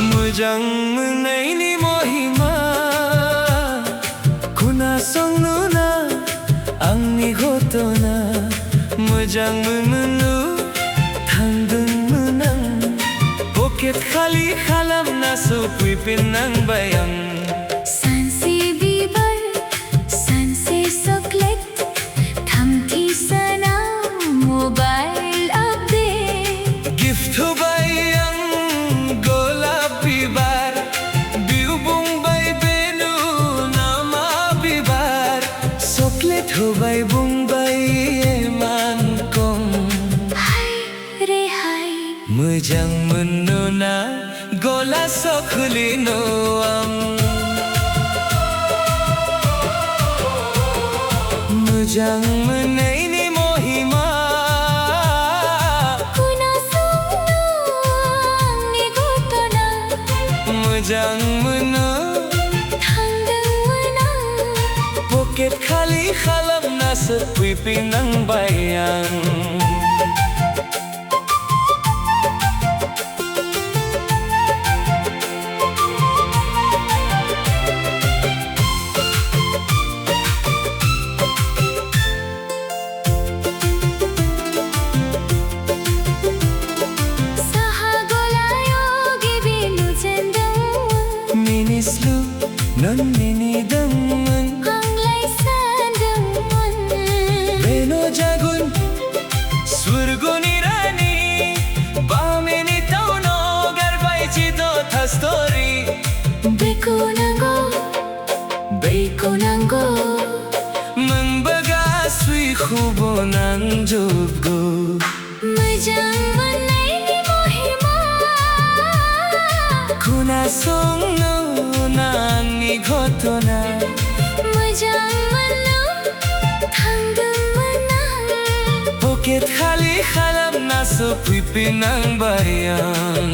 मोजां मोननायनि महिमा खोनासंनो आंनि घटना मोजां मोननो थांदोंमोन आं पकेट खालि खालामनासो फैफिननांबाय आं सानसे बिबार सानसे चकलेट थामथि सानाव मबाइल आपडेट गिफ्ट होबाय आं गलाप बिबार बिउ बुंबाय बेनो नामा बिबार चकलेट होबाय बुंबाय इमान खम हाय रे हाय मोजां मोननो ना गलास खुलिनो आं मोजां मोननायनि महिमा खोनासंनो आंनि घटना मोजां मोनो थांदोंमोन आं पकेट खालि खालामनासो फैफिननांबाय आं मिनिस्लु नों मिनिदोंमोन आंलाय सानदोंमोन बेनो जागोन स्वर्गनि रानि 5 मिनिटावनो गारबाय जिद'था स्ट'रि बेखौ नांगौ मोनबो गासैखौबो नांजोबगौ मोजां मोननायनि महिमा खोनासंनो आंनि घटना मोजां मोननो थांदोंमोन आं पकेट खालि खालामनासो फैफिननांबाय आं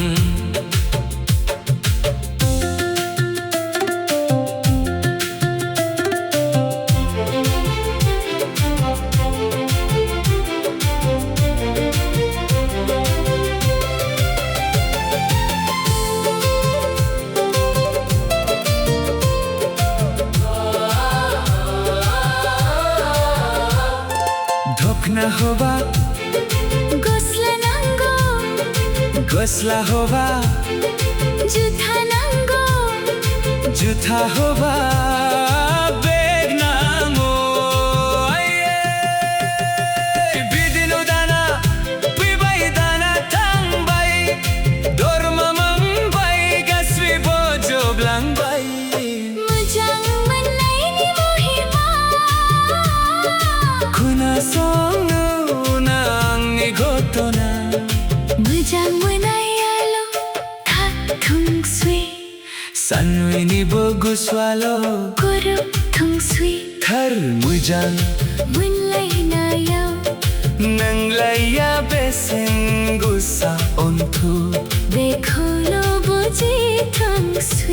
दखना होबा गस्ला होबा जुथा होबा बेग नांगौ बिदिनो दाना फैबाय दाना थांबाय दरमा मोनबाय गासैबो जोबलांबाय मोजां मोननायनि महिमा खोनासंनो आंनि घटना मोजां मोननायाल' थाथोंसै सानैनिबो गोसोआल' गोरोबथोंसै थार मोजां मोनलायनायाव नांलाया बेसेन गोसा अनथोब बेखौल' बुजिथोंसै